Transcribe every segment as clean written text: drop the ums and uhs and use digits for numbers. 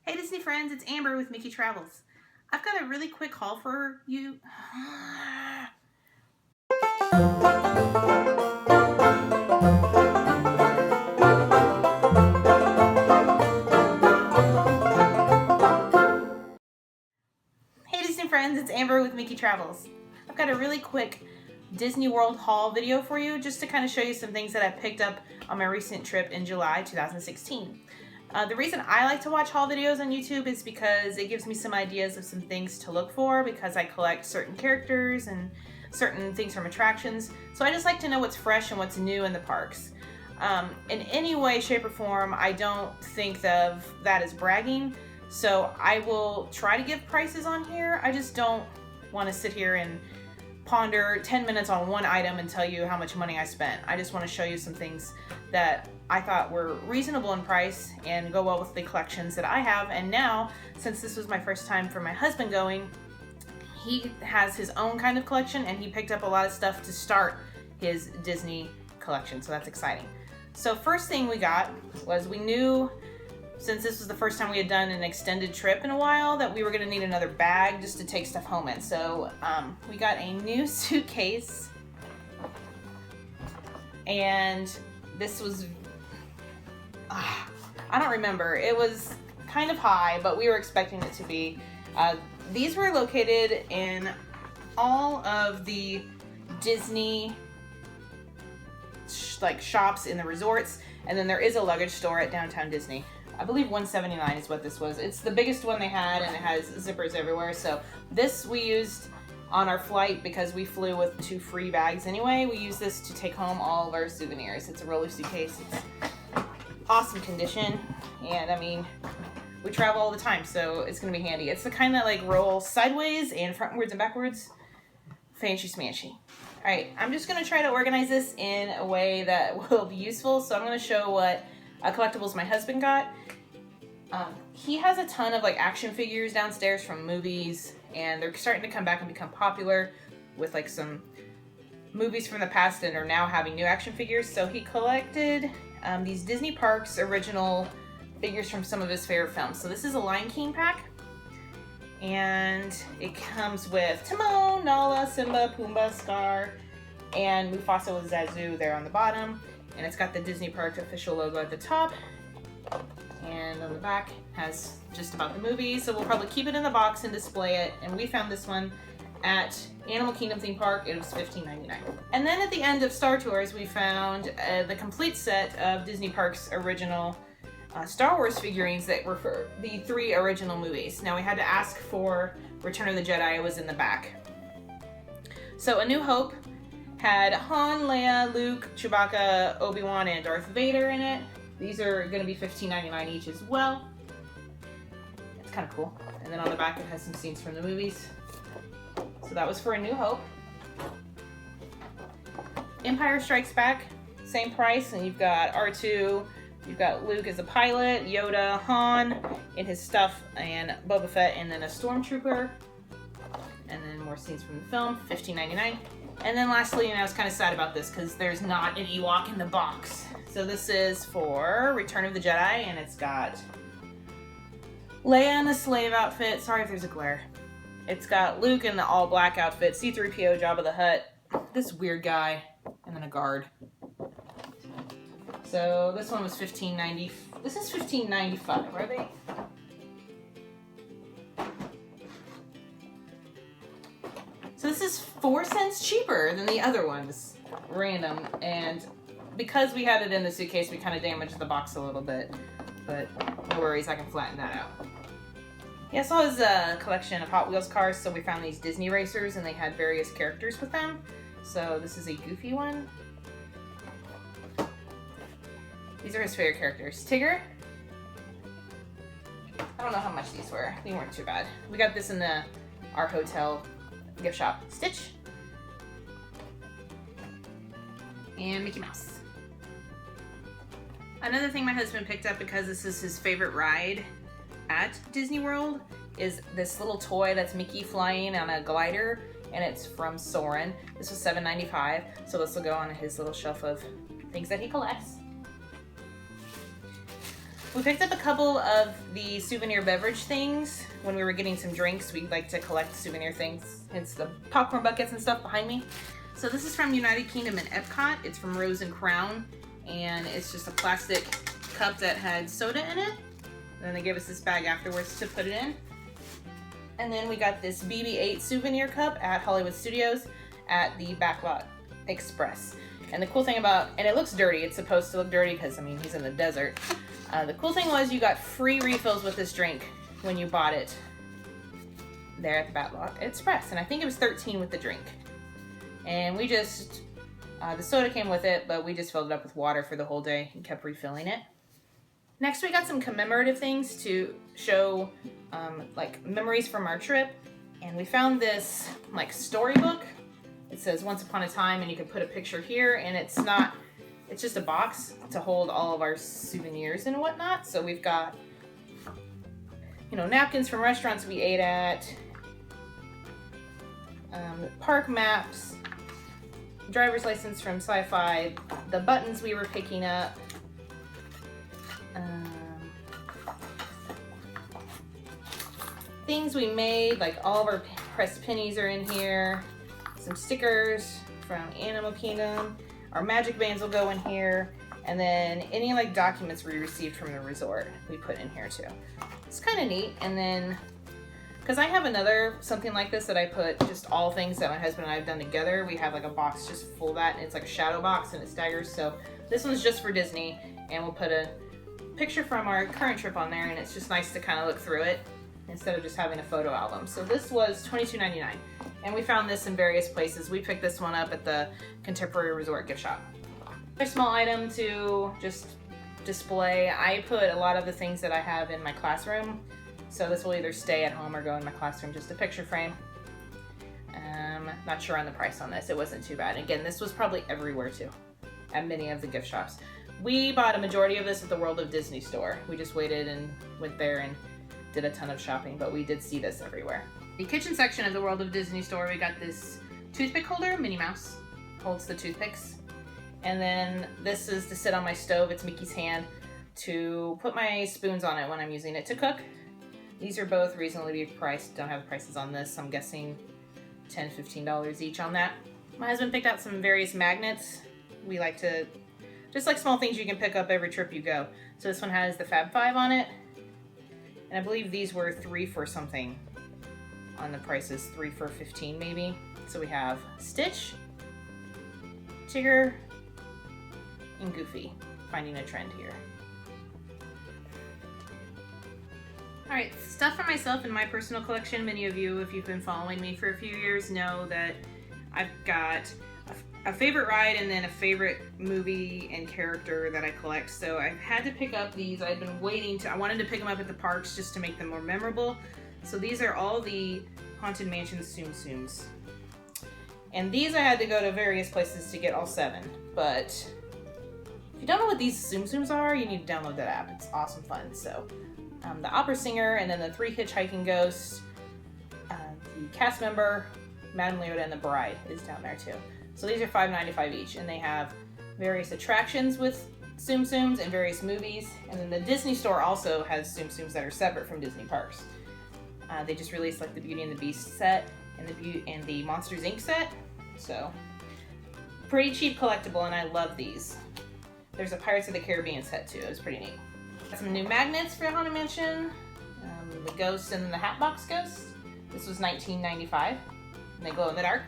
Hey Disney friends, it's Amber with MickeyTravels. I've got a really quick haul for you. Hey Disney friends, it's Amber with MickeyTravels. I've got a really quick Disney World haul video for you just to kind of show you some things that I picked up on my recent trip in July 2016. The reason I like to watch haul videos on YouTube is because it gives me some ideas of some things to look for, because I collect certain characters and certain things from attractions. So I just like to know what's fresh and what's new in the parks. In any way, shape, or form, I don't think of that as bragging. So I will try to give prices on here. I just don't want to sit here and ponder 10 minutes on one item and tell you how much money I spent. I just want to show you some things that I thought were reasonable in price and go well with the collections that I have. And now, since this was my first time for my husband going, he has his own kind of collection and he picked up a lot of stuff to start his Disney collection, so that's exciting. So first thing we got was, we knew, since this was the first time we had done an extended trip in a while, that we were going to need another bag just to take stuff home in. So we got a new suitcase, and this was, I don't remember, it was kind of high, but we were expecting it to be. These were located in all of the Disney shops in the resorts, and then there is a luggage store at Downtown Disney. I believe $179 is what this was. It's the biggest one they had, and it has zippers everywhere. So this we used on our flight because we flew with 2 free bags anyway. We used this to take home all of our souvenirs. It's a roller suitcase. It's awesome condition, and I mean, we travel all the time, so it's gonna be handy. It's the kind that like rolls sideways and frontwards and backwards. Fancy smanchy. All right, I'm just gonna try to organize this in a way that will be useful. So I'm gonna show what collectibles my husband got. He has a ton of like action figures downstairs from movies, and they're starting to come back and become popular with like some movies from the past and are now having new action figures. So he collected these Disney Parks original figures from some of his favorite films. So this is a Lion King pack, and it comes with Timon, Nala, Simba, Pumbaa, Scar, and Mufasa with Zazu there on the bottom. And it's got the Disney Park official logo at the top, and on the back has just about the movie. So we'll probably keep it in the box and display it. And we found this one at Animal Kingdom theme park. It was $15.99. And then at the end of Star Tours, we found the complete set of Disney Parks original Star Wars figurines that were for the 3 original movies. Now we had to ask for Return of the Jedi. It was in the back. So A New Hope had Han, Leia, Luke, Chewbacca, Obi-Wan, and Darth Vader in it. These are going to be $15.99 each as well. It's kind of cool. And then on the back it has some scenes from the movies. So that was for A New Hope. Empire Strikes Back, same price, and you've got R2, you've got Luke as a pilot, Yoda, Han in his stuff, and Boba Fett, and then a stormtrooper. And then more scenes from the film, $15.99. And then lastly, and I was kind of sad about this because there's not an Ewok in the box. So this is for Return of the Jedi, and it's got Leia in the slave outfit. Sorry if there's a glare. It's got Luke in the all black outfit, C-3PO, Jabba the Hutt, this weird guy, and then a guard. So this one was $15.90. This is $15.95, are they? So this is 4 cents cheaper than the other ones. Random. And because we had it in the suitcase, we kind of damaged the box a little bit. But no worries, I can flatten that out. He also has a collection of Hot Wheels cars, so we found these Disney racers, and they had various characters with them. So this is a Goofy one. These are his favorite characters. Tigger. I don't know how much these were. They weren't too bad. We got this in our hotel gift shop. Stitch. And Mickey Mouse. Another thing my husband picked up, because this is his favorite ride at Disney World, is this little toy that's Mickey flying on a glider, and it's from Soarin'. This was $7.95, so this will go on his little shelf of things that he collects. We picked up a couple of the souvenir beverage things when we were getting some drinks. We like to collect souvenir things, hence the popcorn buckets and stuff behind me. So this is from United Kingdom and Epcot. It's from Rose and Crown, and it's just a plastic cup that had soda in it. And then they gave us this bag afterwards to put it in. And then we got this BB-8 souvenir cup at Hollywood Studios at the Backlot Express. And the cool thing about, and it looks dirty, it's supposed to look dirty because, I mean, he's in the desert. The cool thing was you got free refills with this drink when you bought it there at the Backlot Express. And I think it was $13 with the drink. And we just, the soda came with it, but we just filled it up with water for the whole day and kept refilling it. Next, we got some commemorative things to show like memories from our trip. And we found this like storybook. It says Once Upon a Time, and you can put a picture here, and it's just a box to hold all of our souvenirs and whatnot. So we've got, you know, napkins from restaurants we ate at, park maps, driver's license from Sci-Fi, the buttons we were picking up, things we made, like all of our pressed pennies are in here, some stickers from Animal Kingdom. Our magic bands will go in here, and then any like documents we received from the resort we put in here too. It's kind of neat. And then, because I have another something like this that I put just all things that my husband and I have done together, we have like a box just full of that, and it's like a shadow box and it staggers. So this one's just for Disney, and we'll put a picture from our current trip on there, and it's just nice to kind of look through it instead of just having a photo album. So this was $22.99, and we found this in various places. We picked this one up at the Contemporary Resort gift shop. A small item to just display. I put a lot of the things that I have in my classroom, so this will either stay at home or go in my classroom, just a picture frame. Not sure on the price on this. It wasn't too bad. Again, this was probably everywhere too, at many of the gift shops. We bought a majority of this at the World of Disney store. We just waited and went there and did a ton of shopping, but we did see this everywhere. The kitchen section of the World of Disney store, we got this toothpick holder. Minnie Mouse holds the toothpicks. And then this is to sit on my stove. It's Mickey's hand to put my spoons on it when I'm using it to cook. These are both reasonably priced. Don't have the prices on this. I'm guessing $10, $15 each on that. My husband picked out some various magnets. We like to, just like small things you can pick up every trip you go. So this one has the Fab Five on it. And I believe these were 3 for something on the prices, 3 for $15 maybe. So we have Stitch, Tigger, and Goofy. Finding a trend here. Alright, stuff for myself in my personal collection. Many of you, if you've been following me for a few years, know that I've got a favorite ride and then a favorite movie and character that I collect. So I've had to pick up these. I've been waiting to, I wanted to pick them up at the parks just to make them more memorable. So these are all the Haunted Mansion Tsum Tsums. And these I had to go to various places to get all 7. But if you don't know what these Tsum Tsums are, you need to download that app. It's awesome fun. So the opera singer, and then the 3 hitchhiking ghosts, the cast member, Madame Leota, and the bride is down there too. So these are $5.95 each, and they have various attractions with Tsum Tsums and various movies. And then the Disney store also has Tsum Tsums that are separate from Disney parks. They just released like the Beauty and the Beast set and the Monsters Inc. set. So pretty cheap collectible, and I love these. There's a Pirates of the Caribbean set too. It was pretty neat. Got some new magnets for Haunted Mansion. The Ghost and then the Hatbox Ghost. This was $19.95, and they glow in the dark.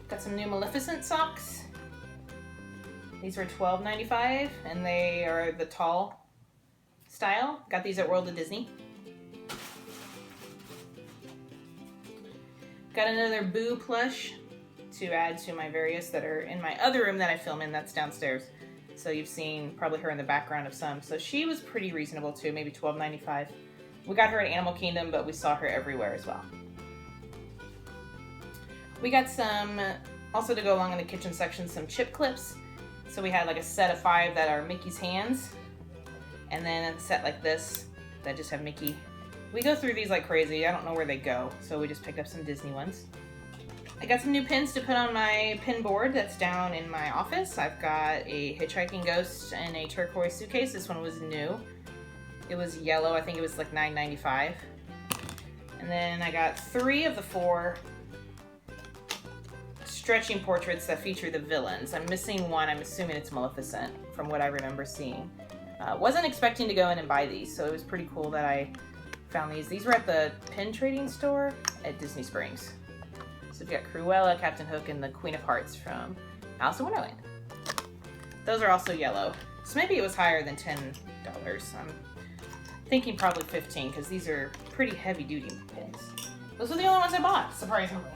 Got some new Maleficent socks. These were $12.95, and they are the tall style. Got these at World of Disney. Got another Boo plush to add to my various that are in my other room that I film in. That's downstairs. So you've seen probably her in the background of some. So she was pretty reasonable too, maybe $12.95. We got her at Animal Kingdom, but we saw her everywhere as well. We got some, also to go along in the kitchen section, some chip clips. So we had like a set of 5 that are Mickey's hands, and then a set like this that just have Mickey. We go through these like crazy. I don't know where they go, so we just picked up some Disney ones. I got some new pins to put on my pin board that's down in my office. I've got a hitchhiking ghost and a turquoise suitcase. This one was new. It was yellow. I think it was like $9.95. And then I got 3 of the 4 stretching portraits that feature the villains. I'm missing one. I'm assuming it's Maleficent from what I remember seeing. Wasn't expecting to go in and buy these, so it was pretty cool that I found these. These were at the pin trading store at Disney Springs. So we've got Cruella, Captain Hook, and the Queen of Hearts from Alice in Wonderland. Those are also yellow. So maybe it was higher than $10. I'm thinking probably 15 because these are pretty heavy duty pins. Those are the only ones I bought, surprisingly.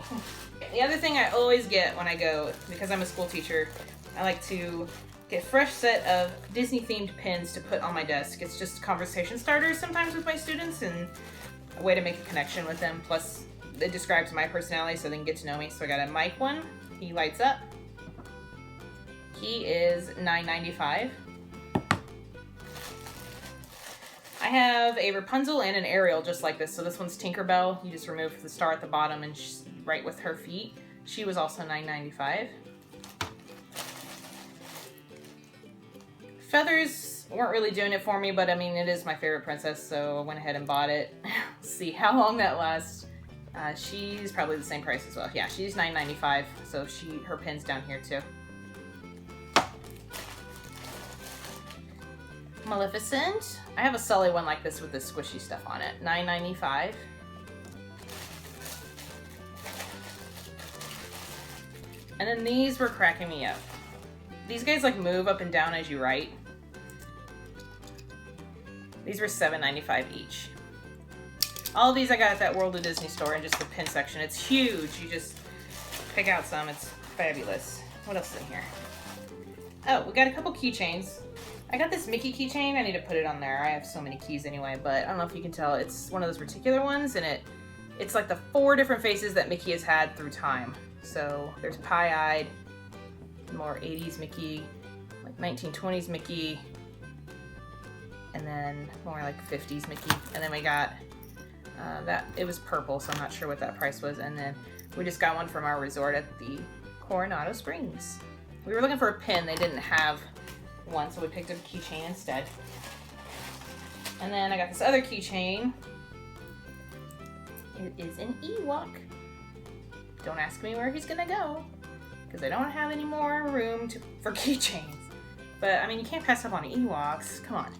The other thing I always get when I go, because I'm a school teacher, I like to get a fresh set of Disney themed pins to put on my desk. It's just conversation starters sometimes with my students and a way to make a connection with them. Plus it describes my personality so they can get to know me. So I got a Mike one. He lights up. He is $9.95. I have a Rapunzel and an Ariel just like this. So this one's Tinkerbell. You just remove the star at the bottom and she's right with her feet. She was also $9.95. Feathers weren't really doing it for me, but I mean, it is my favorite princess, so I went ahead and bought it. See how long that lasts. She's probably the same price as well. Yeah, she's $9.95, so her pin's down here too. Maleficent. I have a Sully one like this with the squishy stuff on it. $9.95. And then these were cracking me up. These guys like move up and down as you write. These were $7.95 each. All of these I got at that World of Disney store in just the pin section. It's huge. You just pick out some. It's fabulous. What else is in here? Oh, we got a couple keychains. I got this Mickey keychain. I need to put it on there. I have so many keys anyway, but I don't know if you can tell. It's one of those particular ones, and it's like the 4 different faces that Mickey has had through time. So there's pie-eyed, more 80s Mickey, like 1920s Mickey, and then more like 50s Mickey. And then we got it was purple, so I'm not sure what that price was. And then we just got one from our resort at the Coronado Springs. We were looking for a pin. They didn't have one, so we picked up a keychain instead. And then I got this other keychain. It is an Ewok. Don't ask me where he's gonna go, because I don't have any more room for keychains. But I mean, you can't pass up on Ewoks. Come on.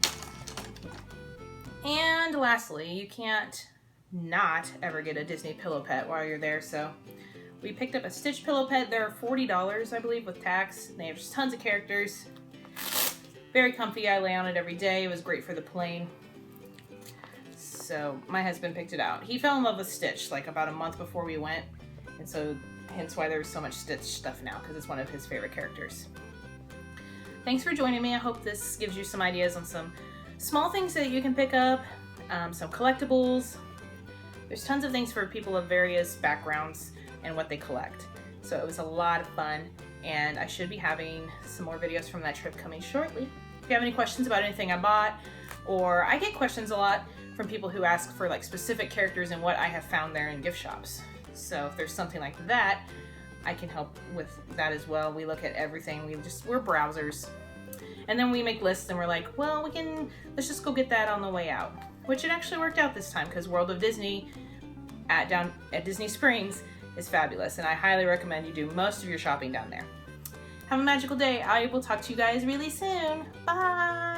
And lastly, you can't not ever get a Disney pillow pet while you're there. So we picked up a Stitch pillow pet. They're $40, I believe, with tax. They have just tons of characters. Very comfy. I lay on it every day. It was great for the plane. So my husband picked it out. He fell in love with Stitch like about a month before we went. And so hence why there's so much Stitch stuff now, because it's one of his favorite characters. Thanks for joining me. I hope this gives you some ideas on some small things that you can pick up, some collectibles. There's tons of things for people of various backgrounds and what they collect. So it was a lot of fun, and I should be having some more videos from that trip coming shortly. If you have any questions about anything I bought, or I get questions a lot from people who ask for like specific characters and what I have found there in gift shops. So if there's something like that, I can help with that as well. We look at everything. We're browsers. And then we make lists and we're like, well, let's just go get that on the way out. Which it actually worked out this time, because World of Disney down at Disney Springs is fabulous. And I highly recommend you do most of your shopping down there. Have a magical day. I will talk to you guys really soon. Bye.